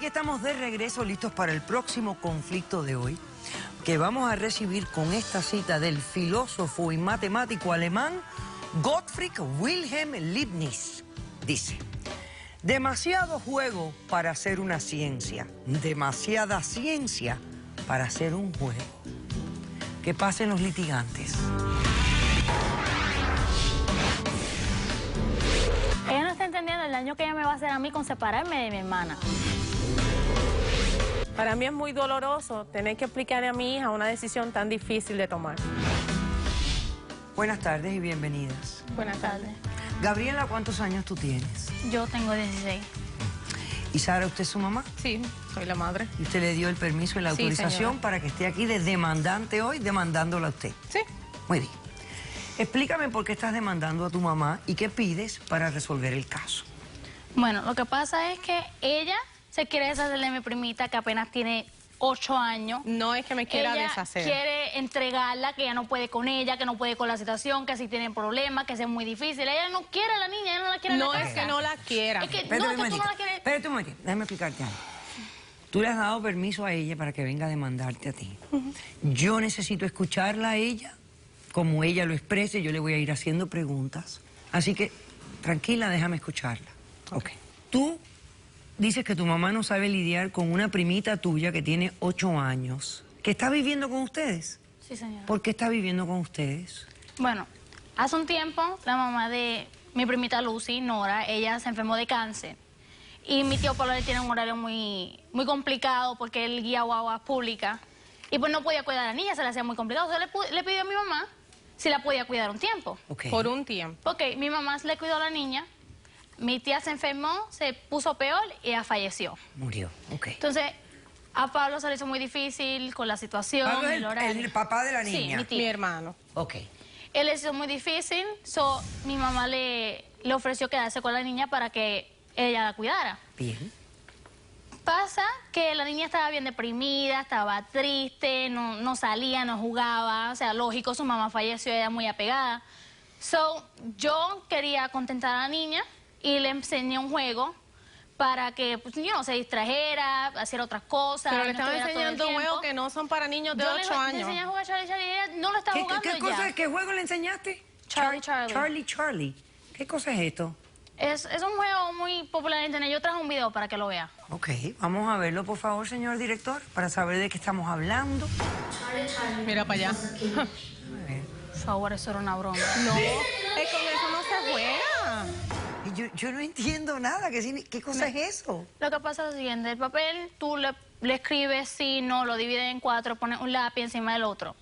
aquí estamos de regreso, listos para el próximo conflicto de hoy, que vamos a recibir con esta cita del filósofo y matemático alemán Gottfried Wilhelm Leibniz. Dice: demasiado juego para hacer una ciencia, demasiada ciencia para hacer un juego. Que pasen los litigantes. Ella no está entendiendo el daño que ella me va a hacer a mí con separarme de mi hermana. Para mí es muy doloroso tener que explicarle a mi hija una decisión tan difícil de tomar. Buenas tardes y bienvenidas. Buenas tardes. Gabriela, ¿cuántos años tú tienes? Yo tengo 16. ¿Y Sara, usted es su mamá? Sí, soy la madre. ¿Y usted le dio el permiso y la Sí, autorización señora. para que esté aquí de demandante hoy, demandándola a usted? Sí. Muy bien. Explícame por qué estás demandando a tu mamá y qué pides para resolver el caso. Bueno, lo que pasa es que ella se quiere deshacer de mi primita, que apenas tiene 8 años. No es que me quiera Ella deshacer. quiere entregarla, que ella no puede con ella, que no puede con la situación, que si tiene problemas, que es muy difícil. Ella no quiere a la niña, ella no la quiere en No la es casa. que no la quiera. Es que, Espérate no, un que tú no momentito. la quieres. Espérate un momentito, déjame explicarte algo. Tú le has dado permiso a ella para que venga a demandarte a ti. Yo necesito escucharla a ella, como ella lo exprese, yo le voy a ir haciendo preguntas. Así que, tranquila, déjame escucharla. Ok. Tú dices que tu mamá no sabe lidiar con una primita tuya que tiene 8 años, que está viviendo con ustedes. Sí, señora. ¿Por qué está viviendo con ustedes? Bueno, hace un tiempo la mamá de mi primita Lucy, Nora, ella se enfermó de cáncer. Y mi tío Pablo tiene un horario muy complicado porque él guía guaguas públicas. Y pues no podía cuidar a la niña, se le hacía muy complicado. Entonces le pidió a mi mamá si la podía cuidar un tiempo. Ok. Por un tiempo. Ok, mi mamá le cuidó a la niña, mi tía se enfermó, se puso peor y ella falleció. Murió. Ok. Entonces, a Pablo se le hizo muy difícil con la situación, Pablo es el horario. el papá de la Sí, niña. mi tía. Mi hermano. Ok. Él le hizo muy difícil, mi mamá le ofreció quedarse con la niña para que ella la cuidara. Bien. Pasa que la niña estaba bien deprimida, estaba triste, no salía, no jugaba, o sea, lógico, su mamá falleció, ella muy apegada. Yo quería contentar a la niña y le enseñé un juego para que, pues, yo no se distrajera, hacer otras cosas. Pero le no estaba estuviera todo el enseñando tiempo. juegos que no son para niños de Yo 8 le años. enseñé a jugar Charlie Charlie y ella no lo estaba jugando ya. ¿Qué juego le enseñaste? Charlie Charlie. ¿Qué cosa es esto? Es un juego muy popular en internet. Yo traje un video para que lo vea. Ok, vamos a verlo, por favor, señor director, para saber de qué estamos hablando. Mira para allá. A ver. Por favor, eso era una broma. No, con eso no se juega. Y yo no entiendo nada. ¿Qué cosa es eso? Lo que pasa es lo siguiente, el papel tú le escribes sí, no, lo divides en 4, pones un lápiz encima del otro.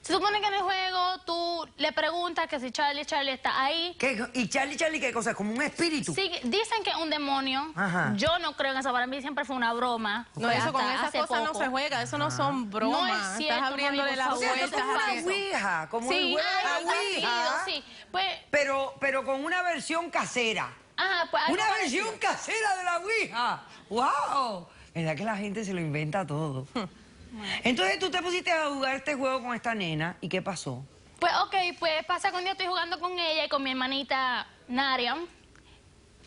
Se supone que en el juego tú le preguntas que si Charlie está ahí. ¿Y Charlie qué cosa? ¿Como un espíritu? Sí, dicen que es un demonio. Ajá. Yo no creo en eso, para mí siempre fue una broma. No, Fue eso con hasta esas hace cosas no poco. se juega, eso no son bromas. No es cierto, Estás abriéndole mami, las por O sea, favor. esto es vueltas como a una eso. ouija, como Sí. el juego de la Algo ouija, parecido, sí. Pues, pero con una versión casera. pues algo Una parecido. versión casera de la ouija. ¡Wow! ¿Verdad que la gente se lo inventa todo? Entonces tú te pusiste a jugar este juego con esta nena, ¿y qué pasó? Pues ok, pues pasa que un día estoy jugando con ella y con mi hermanita Nariam.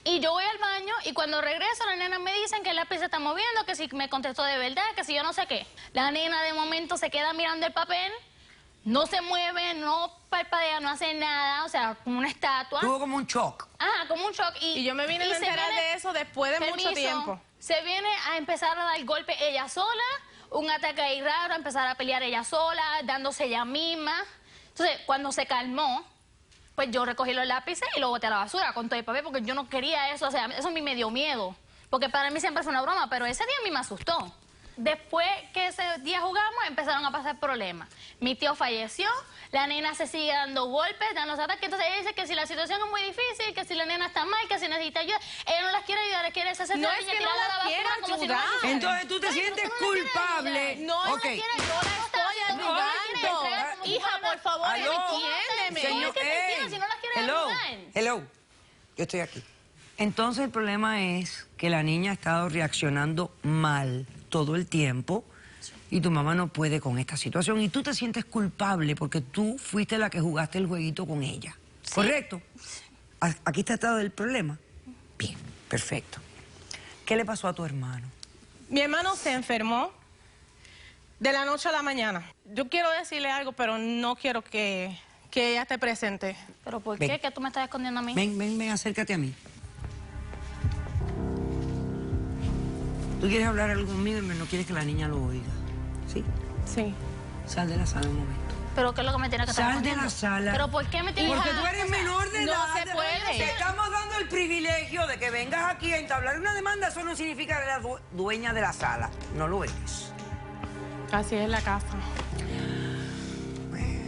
Y yo voy al baño y cuando regreso las nenas me dicen que el lápiz se está moviendo, que si me contestó de verdad, que si yo no sé qué. La nena de momento se queda mirando el papel, no se mueve, no parpadea, no hace nada, o sea, como una estatua. Tuvo como un shock. Ajá, como un shock. Y yo me vine a se enterar viene- de eso después de mucho tiempo. Se viene a empezar a dar golpe ella sola, un ataque ahí raro, a empezar a pelear ella sola, dándose ella misma. Entonces, cuando se calmó, pues yo recogí los lápices y lo boté a la basura con todo el papel porque yo no quería eso. O sea, eso a mí me dio miedo. Porque para mí siempre fue una broma, pero ese día a mí me asustó. Después que ese día jugamos, empezaron a pasar problemas. Mi tío falleció, la nena se sigue dando golpes, dando ataques. Entonces ella dice que si la situación es muy difícil, que si la nena está mal, que si necesita ayuda, ella no las quiere ayudar, quiere deshacerse No de es ella, que no tirarla a la basura quiera como si no ayudar. existiera. Entonces tú te Ay, sientes tú no la quieres culpable. ayudar. No, Ok. yo la estoy ayudando. Hija, por favor, Aló. entiéndeme. Señor, que te entiendan, si no las quieres ayudar. Hello, yo estoy aquí. Entonces el problema es que la niña ha estado reaccionando mal todo el tiempo y tu mamá no puede con esta situación y tú te sientes culpable porque tú fuiste la que jugaste el jueguito con ella. Sí. ¿Correcto? Aquí está todo el problema. Bien, perfecto. ¿Qué le pasó a tu hermano? Mi hermano se enfermó de la noche a la mañana. Yo quiero decirle algo, pero no quiero que ella esté presente. ¿Pero por Ven. qué? ¿Que tú me estás escondiendo a mí? Ven, acércate a mí. ¿Tú quieres hablar algo conmigo y no quieres que la niña lo oiga? ¿Sí? Sí. Sal de la sala un momento. ¿Pero qué es lo que me tiene que estar Sal de escondiendo? la sala. ¿Pero por qué me tienes Porque que... tú eres menor de edad. no se puede. Te estamos dando el privilegio de que vengas aquí a entablar una demanda. Eso no significa que eres la dueña de la sala. No lo eres. Así es la casa.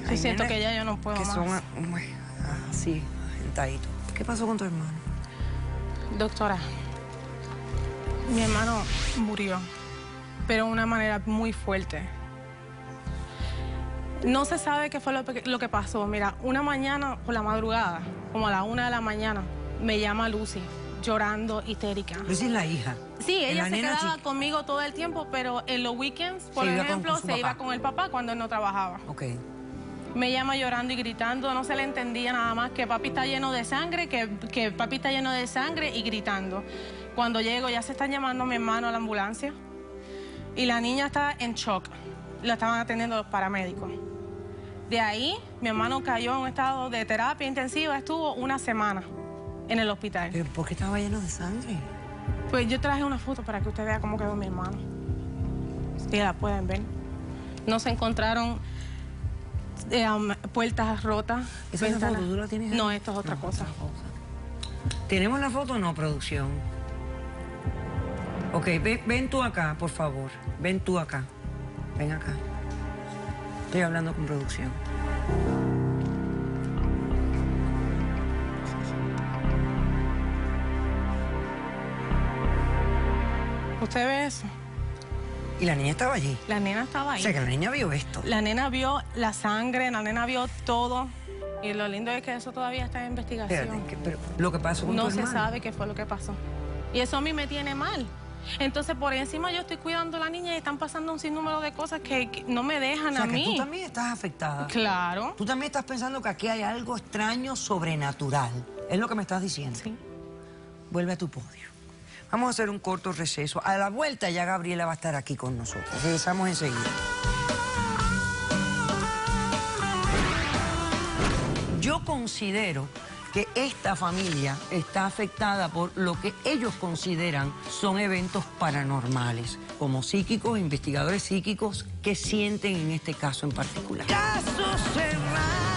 Yo Hay siento nenes que ya yo no puedo que más. son así, agentaditos. ¿Qué pasó con tu hermano? Doctora, mi hermano murió, pero de una manera muy fuerte. No se sabe qué fue lo que pasó. Mira, una mañana por la madrugada, como a la 1 de la mañana, me llama Lucy, llorando, histérica. Lucy es la hija. Sí, ella La se nena quedaba chica. conmigo todo el tiempo, pero en los weekends, por Se iba ejemplo, con su se iba papá. con el papá cuando él no trabajaba. Ok. Me llama llorando y gritando, no se le entendía nada más que papi está lleno de sangre, que papi está lleno de sangre y gritando. Cuando llego ya se están llamando a mi hermano a la ambulancia y la niña está en shock. La estaban atendiendo los paramédicos. De ahí mi hermano cayó en un estado de terapia intensiva, estuvo una semana en el hospital. ¿Pero por qué estaba lleno de sangre? Pues yo traje una foto para que usted vea cómo quedó mi hermano. Si la pueden ver. No se encontraron puertas rotas. ¿Esa es la ventanas. foto? ¿Tú la tienes ahí? No, esto es otra cosa. ¿Tenemos la foto o no, producción? Ok, ven tú acá, por favor. Ven tú acá. Ven acá. Estoy hablando con producción. ¿Usted ve eso? Y la niña estaba allí. La nena estaba ahí. O sea, que la niña vio esto. La nena vio la sangre, la nena vio todo. Y lo lindo es que eso todavía está en investigación. Espérate, pero lo que pasó con No tu se hermano. sabe qué fue lo que pasó. Y eso a mí me tiene mal. Entonces, por encima yo estoy cuidando a la niña y están pasando un sinnúmero de cosas que no me dejan O sea, a que mí. tú también estás afectada. Claro. Tú también estás pensando que aquí hay algo extraño, sobrenatural. Es lo que me estás diciendo. Sí. Vuelve a tu podio. Vamos a hacer un corto receso. A la vuelta ya Gabriela va a estar aquí con nosotros. Regresamos enseguida. Yo considero que esta familia está afectada por lo que ellos consideran son eventos paranormales, como psíquicos, investigadores psíquicos, que sienten en este caso en particular. Caso cerrado.